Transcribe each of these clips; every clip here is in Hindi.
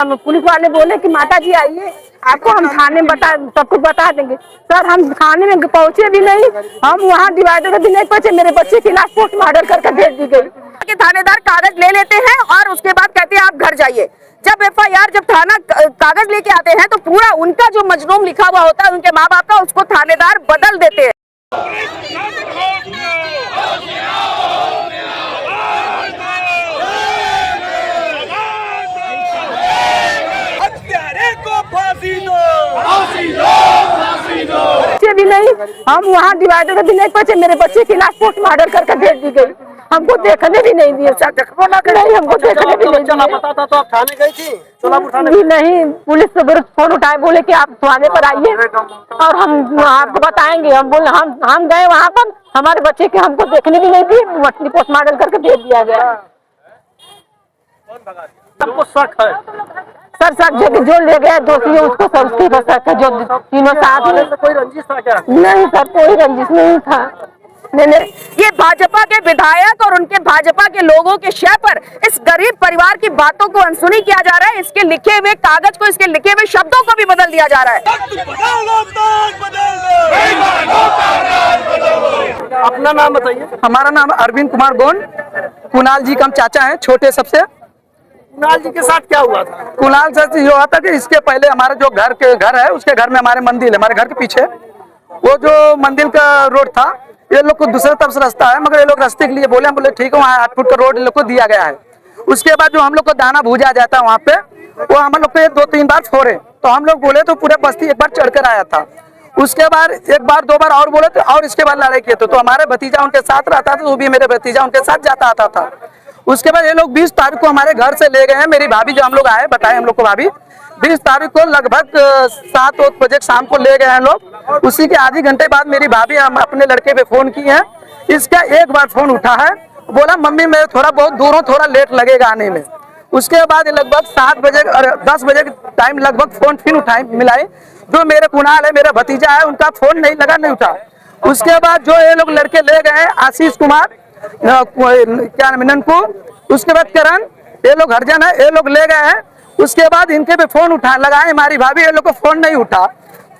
पुलिस वाले बोले कि माता जी आइए, आपको हम थाने में सब कुछ बता देंगे। सर हम थाने में पहुंचे भी नहीं, हम वहाँ डिवाइडर भी नहीं पहुंचे, मेरे बच्चे की लाश पोस्टमार्टम करके भेज दी गई। थानेदार कागज ले लेते हैं और उसके बाद कहते हैं आप घर जाइए। जब एफआईआर जब थाना कागज लेके आते हैं तो पूरा उनका जो मजलूम लिखा हुआ होता है उनके माँ बाप का, उसको थानेदार बदल देते हैं। भी नहीं, हम वहाँ डिवाइडर भी नहीं पहुंचे, मेरे बच्चे की लाश पोस्टमार्टम करके भेज दी गई। हमको देखने भी नहीं दिए सर, नहीं हमको देखने भी नहीं दिया। पता था तो आप थाने गई थी? सोलापुर थाने भी नहीं, पुलिस से फोन उठाए, बोले कि आप थाने पर आइए और हम आपको बताएंगे। हम बोले हम गए वहाँ पर, हमारे बच्चे के हमको देखने भी नहीं दिए, मछली पोस्टमार्टम करके भेज दिया गया। सबको शक है सर, सब जगह जो ले गए दोषी है उसको सब उसके बस है, जो तीनों साथ में। कोई रंजिश था क्या? नहीं सर, कोई रंजिश नहीं था। नहीं। ये भाजपा के विधायक और उनके भाजपा के लोगों के शय पर इस गरीब परिवार की बातों को अनसुनी किया जा रहा है। इसके लिखे हुए कागज को, इसके लिखे हुए शब्दों को भी बदल दिया जा रहा है। अपना नाम बताइए। हमारा नाम अरविंद कुमार गोंड, कुणाल जी का हम चाचा हैं, छोटे सबसे। कुणाल जी के साथ क्या हुआ था? कुणाल सर ये हुआ था कि इसके पहले हमारे जो घर है उसके घर में हमारे मंदिर है, हमारे घर के पीछे वो जो मंदिर का रोड था, ये लोग को दूसरे तरफ से रास्ता है, मगर ये लोग रास्ते के लिए बोले, हम बोले ठीक है, वहाँ 8 फुट का रोड इन लोग को दिया गया है। उसके बाद जो हम लोग को दाना भूजा जाता है वहाँ पे, वो हम लोग पे 2-3 बार फोड़े, तो हम लोग बोले तो पूरे बस्ती एक बार चढ़कर आया था। उसके बाद 1 बार 2 बार और बोले थे, और इसके बाद लड़ाई किए तो हमारे भतीजा उनके साथ रहता था, वो भी मेरे भतीजा उनके साथ जाता आता था। उसके बाद ये लोग 20 तारीख को हमारे घर से ले गए हैं। मेरी भाभी जो हम लोग आए, बताए हम लोग को भाभी 20 तारीख को लगभग 7 बजे शाम को ले गए हैं लोग। उसी के आधे घंटे बाद मेरी भाभी हम अपने लड़के पे फोन की है, इसका 1 बार फोन उठा है, बोला मम्मी मैं थोड़ा बहुत दूर हूँ, थोड़ा लेट लगेगा आने में। उसके बाद लगभग 7 बजे और 10 बजे के टाइम लगभग फोन फिर उठाए मिलाए, जो मेरे कुणाल है, मेरा भतीजा है, उनका फोन नहीं लगा, नहीं उठा। उसके बाद जो ये लोग लड़के ले गए हैं, आशीष कुमार क्या नाम ननकू, उसके बाद करण, ये लोग हरजन है, ये लोग ले गए हैं। उसके बाद इनके पे फोन उठा लगाए, हमारी भाभी, ये लोग को फोन नहीं उठा,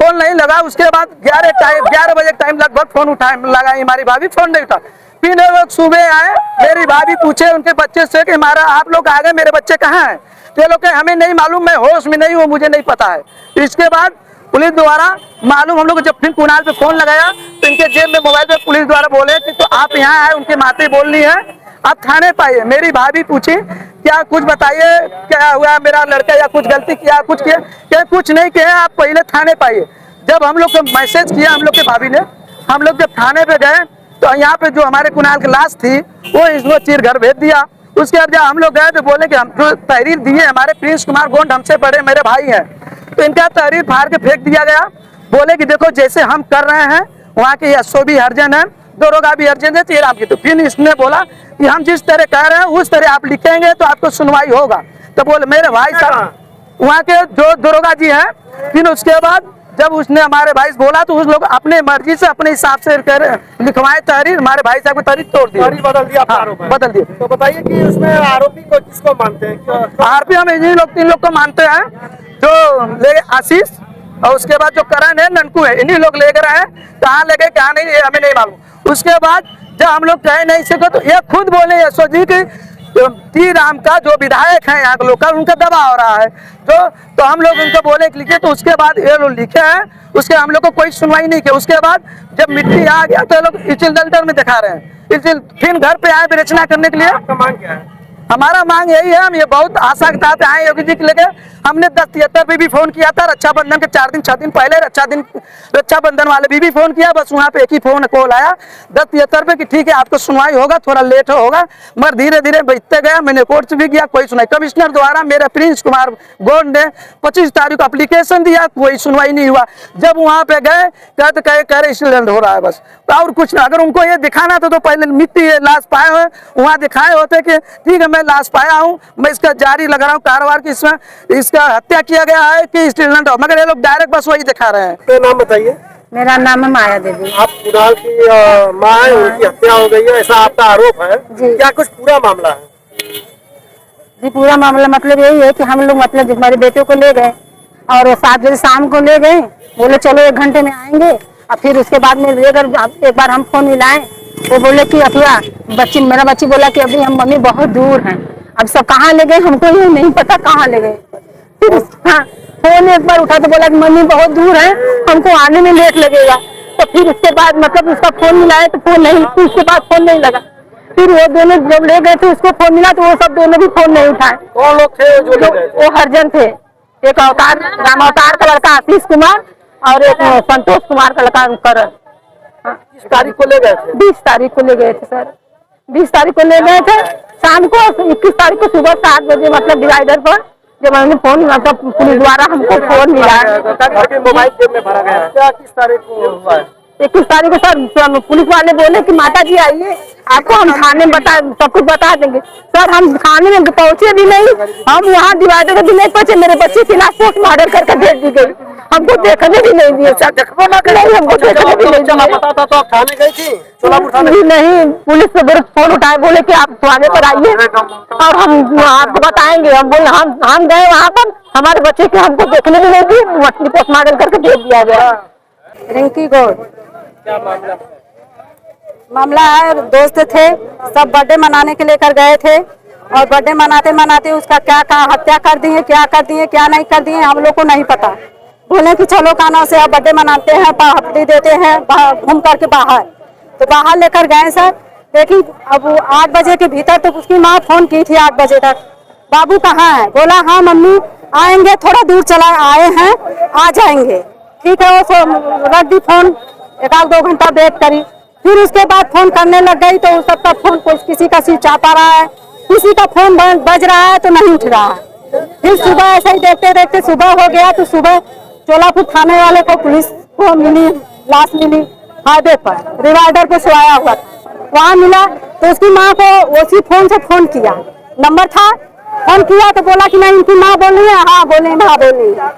फोन नहीं लगा। उसके बाद 11 बजे टाइम लगभग फोन उठाए लगाए, हमारी भाभी, फोन नहीं उठा। फिर लोग सुबह आए, मेरी भाभी पूछे उनके बच्चे से कि हमारा आप लोग आ गए, मेरे बच्चे कहाँ हैं? तो ये लोग हमें नहीं मालूम, मैं होश में नहीं हूँ, मुझे नहीं पता है। इसके बाद पुलिस द्वारा मालूम, हम लोग जब फिर कुणाल पे फोन लगाया तो इनके जेब में मोबाइल पे पुलिस द्वारा बोले कि तो आप यहाँ आए, उनके माते बोलनी है, आप थाने पाइए। मेरी भाभी पूछी क्या कुछ बताइए, क्या हुआ, मेरा लड़का या कुछ गलती किया, कुछ किया? क्या कुछ नहीं किया, आप पहले थाने पाइए। जब हम लोग को मैसेज किया हम लोग के भाभी ने, हम लोग जब थाने पे गए तो यहाँ पे जो हमारे कुणाल की लाश थी वो इसको चीर घर भेज दिया। उसके बाद जब हम लोग गए तो बोले कि हम जो तहरीर दिए, हमारे प्रिंस कुमार गोंड हमसे बड़े मेरे भाई हैं, तो इनका तहरीर फाड़ के फेंक दिया गया। बोले कि देखो जैसे हम कर रहे हैं, वहाँ के एसओ भी हरजन है, दरोगा भी हरजन है, तेरा की। तो फिर इसने बोला कि हम जिस तरह कह रहे हैं उस तरह आप लिखेंगे तो आपको सुनवाई होगा। तो बोले मेरे भाई साहब, वहाँ के जो दरोगा जी हैं, फिर उसके बाद जब उसने हमारे भाई से बोला तो उस लोग अपने मर्जी से अपने हिसाब से लिखवाए तहरीर, हमारे भाई साहब को तहरीर तोड़ दी, बदल दिया। हाँ, बदल दिए। तो बताइए कि उसमें आरोपी को किसको मानते हैं? आरोपी हम इन्हीं लोग 3 लोग को मानते हैं, जो ले आशीष और उसके बाद जो करण है, ननकू है, इन्हीं लोग ले गए हैं। कहाँ ले गए कहाँ नहीं, ये हमें नहीं मालूम। उसके बाद जब हम लोग कह नहीं सके तो ये खुद बोले यशो जी की टी राम का जो विधायक है यहाँ के लोग का, उनका दबाव हो रहा है, तो हम लोग उनको बोले कि लिखे, तो उसके बाद ये लोग लिखे हैं, उसके हम लोग को कोई सुनवाई नहीं की। उसके बाद जब मिट्टी आ गया तो ये लोग इचिल दल्टर में दिखा रहे हैं, इचिल फिर घर पे आए विवेचना करने के लिए। आपका मांग क्या है? हमारा मांग यही है, हम ये बहुत आशा के साथ आए योगी जी के लेके। हमने 1073 पे भी फोन किया था, रक्षाबंधन के 4-6 दिन पहले रक्षाबंधन वाले भी फोन किया, बस वहाँ पे एक ही फोन कॉल आया 1073 पे कि ठीक है आपको सुनवाई होगा, थोड़ा लेट होगा, मगर धीरे धीरे बढ़ते गया। मैंने कोर्ट से भी गया, कोई सुनाई। कमिश्नर द्वारा मेरे प्रिंस कुमार गोंड ने 25 तारीख को एप्लीकेशन दिया, कोई सुनवाई नहीं हुआ। जब वहाँ पे गए कह रहे एक्सीडेंट हो रहा है, बस और कुछ ना। अगर उनको ये दिखाना था तो पहले मिट्टी लाश पाए हुए वहाँ दिखाए होते कि ठीक है मैं लाश पाया हूँ, मैं इसका जारी लगा रहा हूँ कारोबार की, इसमें इसका हत्या किया गया है कि एक्सीडेंट हो, मगर ये लोग डायरेक्ट बस वही दिखा रहे हैं। तो नाम बताइए। मेरा नाम है माया देवी। आप कुणाल की माँ है, उनकी हत्या हो गई है ऐसा आपका आरोप है, क्या कुछ पूरा मामला है? जी पूरा मामला मतलब यही है कि हम लोग मतलब हमारे बेटे को ले गए और 7 बजे शाम को ले गए, बोले चलो 1 घंटे में आएंगे। और फिर उसके बाद में एक बार हम फोन मिलाए, वो बोले कि अथिया मेरा बच्ची बोला कि अभी हम मम्मी बहुत दूर हैं। अब सब कहाँ ले गए हमको ये नहीं पता कहाँ ले गए। फिर हाँ फोन एक बार उठा तो बोला कि मम्मी बहुत दूर है, हमको आने में लेट लगेगा। तो फिर उसके बाद मतलब उसका फोन मिलाया तो फोन नहीं, उसके बाद फोन नहीं लगा। फिर वो दोनों जब ले गए थे उसको फोन मिला तो वो सब दोनों भी फोन नहीं उठाए। कौन लोग थे जो ले गए थे? वो हरजन थे, एक राम अवतार का लड़का आशीष कुमार और एक संतोष कुमार का लड़का करण। किस तारीख को ले गए थे? 20 तारीख को ले गए थे सर, 20 तारीख को ले गए थे शाम को। 21 तारीख को सुबह 7 बजे मतलब डिवाइडर पर जब हमने फोन मतलब पुलिस द्वारा हमको फोन मिला। मोबाइल जेब में भरा गया है क्या? किस तारीख को हुआ है? 21 तारीख को सर पुलिस वाले बोले कि माता जी आइए, आपको हम थाने में सब कुछ बता देंगे। सर हम थाने में पहुंचे भी नहीं, हम वहाँ डिवाइडर के भी नहीं पहुंचे। मेरे बच्चे की लाश पोस्टमार्टम करके भेज दी गई, हमको देखने भी नहीं दिए सर। देखो ना नहीं, हमको देखने भी नहीं दिया। पता था तो आप थाने गई थी? सोलापुर थाने? नहीं, पुलिस से फोन उठाए, बोले कि आप थाने पर आइए और हम आपको बताएंगे। हम बोले हम गए वहाँ पर, हमारे बच्चे को हमको देखने भी नहीं दिए, पोस्टमार्टम करके भेज दिया गया। रिंकी गौड़। क्या मामला? मामला है, दोस्त थे सब बर्थडे मनाने के लेकर गए थे और बर्थडे मनाते मनाते उसका क्या हत्या कर दिए, क्या नहीं कर दिए हम लोग को नहीं पता। बोले कि चलो काना से आप बर्थडे मनाते हैं, हफ्ते देते हैं घूम करके बाहर। तो बाहर लेकर गए सर, देखी अब 8 बजे के भीतर तो उसकी माँ फोन की थी 8 बजे तक, बाबू कहाँ है? बोला हाँ मम्मी आएंगे, थोड़ा दूर चला आए हैं, आ जाएंगे। ठीक है, वो रख दी फोन, 1-2 घंटा वेट करी। फिर उसके बाद फोन करने लग गई तो सबका फोन किसी का स्विच ऑफ आ रहा है, किसी का फोन बज रहा है तो नहीं उठ रहा है। फिर सुबह ऐसे ही देखते देखते सुबह हो गया तो सुबह चोलापुर थाने वाले को पुलिस को मिली लाश, मिली हाईवे पर डिवाइडर पे सोया हुआ था, वहाँ मिला। तो उसकी माँ को उसी फोन से फोन किया, नंबर था, फोन किया तो बोला कि नहीं इनकी माँ बोल रही है। हाँ बोली, माँ बोल रही है।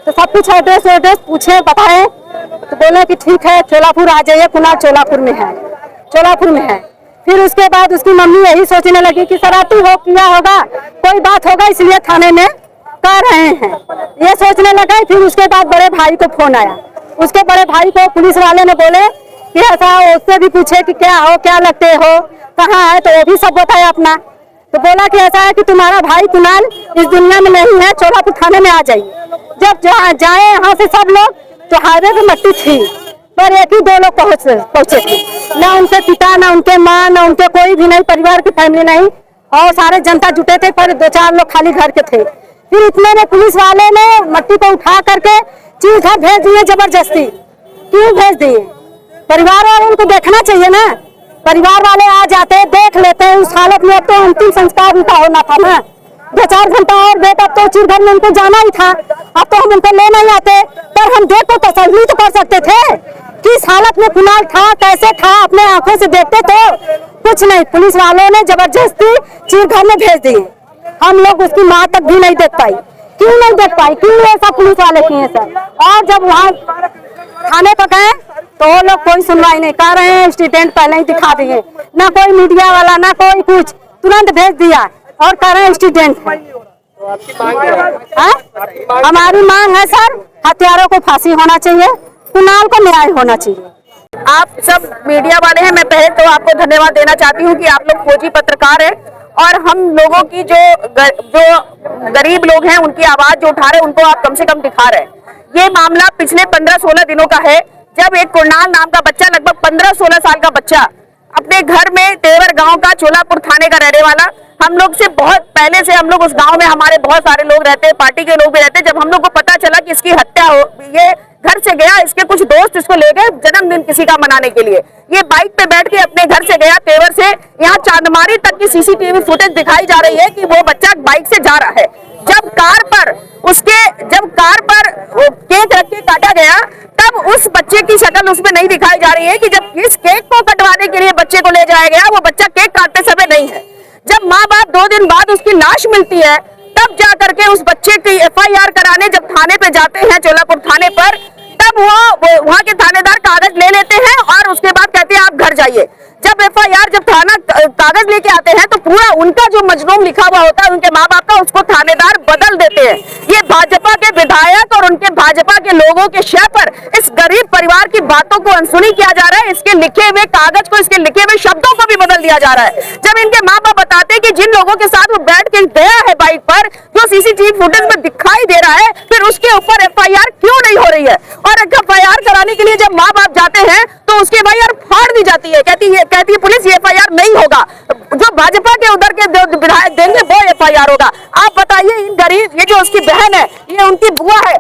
तो सब कुछ एड्रेस पूछे, बताए तो बोले कि ठीक है चोलापुर आ जाइए, कुनाल चोलापुर में है। फिर उसके बाद उसकी मम्मी यही सोचने लगी कि शरारती हो किया होगा, कोई बात होगा इसलिए थाने में कर रहे हैं, ये सोचने लगा। फिर उसके बाद बड़े भाई को फोन आया, उसके बड़े भाई को पुलिस वाले ने बोले कि ऐसा, उससे भी पूछे कि क्या हो, क्या लगते हो, कहाँ है, तो वो भी सब बताया अपना। तो बोला कि ऐसा है कि तुम्हारा भाई कुनाल इस दुनिया में नहीं है, चोलापुर थाने में आ जाइए। जब जाए यहाँ से सब लोग तो हाईवे पे मट्टी थी, पर 1 ही 2 लोग पहुंचे थे, ना उनके पिता, ना उनके माँ, ना उनके कोई भी नहीं, परिवार की फैमिली नहीं, और सारे जनता जुटे थे, पर 2-4 लोग खाली घर के थे। फिर इतने में पुलिस वाले ने मट्टी को उठा करके चीज घर भेज दिए जबरदस्ती। क्यों भेज दिए? परिवार वाले उनको देखना चाहिए ना, परिवार वाले आ जाते देख लेते उस हालत में। अब तो अंतिम संस्कार उनका होना था ना, 2-4 घंटा और देख, अब तो चिड़घर में उनको जाना ही था। अब तो हम उनको ले नहीं आते, पर हम देख को तसल्ली तो कर सकते थे किस हालत में कुनाल था, कैसे था, अपने आंखों से देखते तो कुछ नहीं। पुलिस वालों ने जबरदस्ती चिड़घर में भेज दिए, हम लोग उसकी माँ तक भी नहीं देख पाई। क्यों नहीं देख पाई? क्यों ऐसा पुलिस वाले किए सर? और जब वहाँ थाने पर गए तो वो लोग कोई सुनवाई नहीं कर रहे हैं, स्टेटमेंट पहले ही दिखा दिए, ना कोई मीडिया वाला, ना कोई कुछ, तुरंत भेज दिया और कर रहे हैं स्टूडेंट। हमारी मांग है सर, हत्यारों को फांसी होना चाहिए, कुनाल को न्याय होना चाहिए। आप सब मीडिया वाले हैं, मैं पहले तो आपको धन्यवाद देना चाहती हूँ कि आप लोग खोजी पत्रकार हैं और हम लोगों की जो गरीब लोग हैं उनकी आवाज जो उठा रहे हैं उनको आप कम से कम दिखा रहे हैं। ये मामला पिछले 15-16 दिनों का है, जब एक कुणाल नाम का बच्चा, लगभग 15-16 साल का बच्चा, अपने घर में तेवर गांव का, चोलापुर थाने का रहने वाला, हम लोग से बहुत पहले से हम लोग उस गांव में, हमारे बहुत सारे लोग रहते हैं, पार्टी के लोग भी रहते हैं। जब हम लोग को पता चला कि इसकी हत्या हो, ये घर से गया, इसके कुछ दोस्त इसको ले गए जन्मदिन किसी का मनाने के लिए, ये बाइक पे बैठ के अपने घर से गया तेवर से, यहाँ चांदमारी तक की सीसीटीवी फुटेज दिखाई जा रही है कि वो बच्चा बाइक से जा रहा है। जब कार पर केक रख के काटा गया, तब उस बच्चे की शक्ल उसमें नहीं दिखाई जा रही है कि जब इस केक को कटवाने के लिए बच्चे को ले जाया गया, वो बच्चा केक काटते समय नहीं है। जब माँ बाप 2 दिन बाद उसकी लाश मिलती है, तब जा करके उस बच्चे की FIR कराने जब थाने पे जाते हैं, चोलापुर थाने पर, तब वो वहाँ के थानेदार कागज ले लेते हैं और उसके बाद कहते हैं आप घर जाइए। जब एफआईआर जब थाना कागज लेके आते हैं तो पूरा उनका जो मजलूम लिखा हुआ होता है उनके माँ बाप का, उसको थानेदार बदल देते हैं। ये भाजपा के विधायक और उनके भाजपा के लोगों के शय पर इस गरीब परिवार की बातों को अनसुनी किया जा रहा है। इसके लिखे हुए कागज को, इसके लिखे हुए शब्दों को भी बदल दिया जा रहा है। जब इनके माँ बाप बताते हैं कि जिन लोगों के साथ वो बैठ के गया है बाइक पर, जो सीसीटीवी फुटेज में दिखाई दे रहा है, फिर उसके ऊपर एफआईआर क्यों नहीं हो रही है? और एफआईआर कराने के लिए जब माँ बाप जाते हैं तो उसकी एफआईआर फाड़ दी जाती है। कहती है पुलिस ये एफआईआर नहीं होगा, जो भाजपा के उधर के विधायक देंगे वो एफआईआर होगा। आप बताइए, इन गरीब, ये जो उसकी बहन है, ये उनकी बुआ है,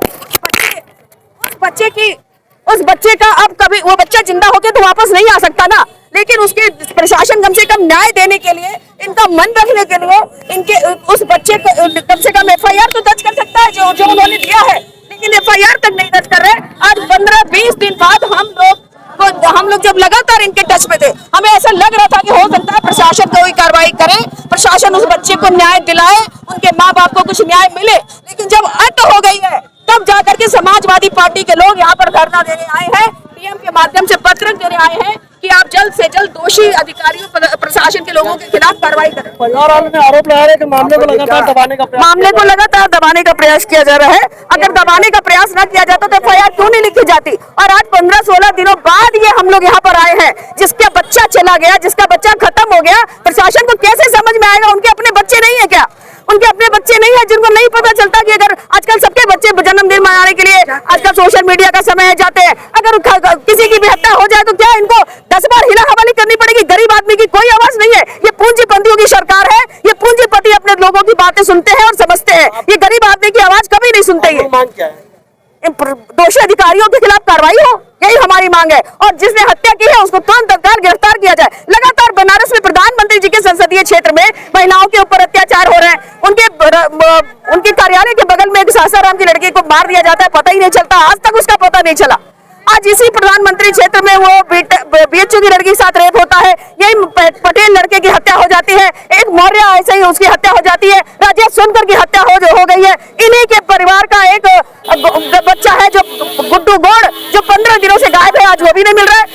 उस बच्चे का अब कभी वो बच्चा जिंदा होके तो वापस नहीं आ सकता ना, लेकिन उसके प्रशासन कम से कम न्याय देने के लिए, इनका मन रखने के लिए, इनके उस बच्चे को कम से कम एफआईआर तो दर्ज कर सकता है जो उन्होंने दिया है, लेकिन एफआईआर तक नहीं दर्ज कर रहे। आज 15-20 दिन बाद हम लोग जब लगातार इनके टच में थे, हमें ऐसा लग रहा था कि हो सकता है प्रशासन कोई कार्रवाई करे, प्रशासन उस बच्चे को न्याय दिलाए, उनके माँ बाप को कुछ न्याय मिले। लेकिन जब अंत हो गई है तब जाकर के समाजवादी पार्टी के लोग यहाँ पर धरना देने आए हैं, पीएम के माध्यम से पत्र देने आए हैं कि आप जल्द से जल्द दोषी अधिकारियों, प्रशासन के लोगों के खिलाफ कार्रवाई करें। आरोप लगा रहे हैं कि मामले को लगातार दबाने का प्रयास किया जा रहा है। अगर दबाने का प्रयास न किया जाता तो एफआईआर क्यों नहीं लिखी जाती? और आज 15-16 दिनों बाद ये हम लोग यहाँ पर आए हैं, जिसका बच्चा चला गया, जिसका बच्चा खत्म हो गया, प्रशासन को कैसे समझ में आएगा? उनके अपने बच्चे नहीं है क्या? उनके अपने बच्चे नहीं है जिनको नहीं पता चलता कि अगर आजकल सबके बच्चे जन्मदिन मनाने के लिए आजकल सोशल मीडिया का समय है, जाते हैं, अगर किसी की भी हत्या हो जाए तो क्या इनको 10 बार हिला हवाली करनी पड़ेगी? गरीब आदमी की कोई आवाज नहीं है। ये पूंजीपतियों की सरकार है, ये पूंजीपति अपने लोगों की बातें सुनते हैं और समझते हैं, ये गरीब आदमी की आवाज कभी नहीं सुनते। दोषी अधिकारियों के खिलाफ कार्रवाई हो, यही हमारी मांग है, और जिसने हत्या की है उसको तुरंत तत्काल गिरफ्तार किया जाए। लगातार बनारस में प्रधानमंत्री जी के संसदीय क्षेत्र में महिलाओं के ऊपर अत्याचार हो रहे हैं, उनके कार्यालय के बगल में एक सासाराम की लड़की को मार दिया जाता है, पता ही नहीं चलता, आज तक उसका पता नहीं चला। आज इसी प्रधानमंत्री क्षेत्र में वो बीएचयू की लड़की के साथ रेप होता है, यही पटेल लड़के की हत्या हो जाती है, एक मौर्य ऐसे ही उसकी हत्या हो जाती है, राजेश सोनकर की हत्या हो गई है। इन्हीं के परिवार का एक बच्चा है जो गुड्डू गौड़, जो 15 दिनों से गायब है, आज वो भी नहीं मिल रहा है।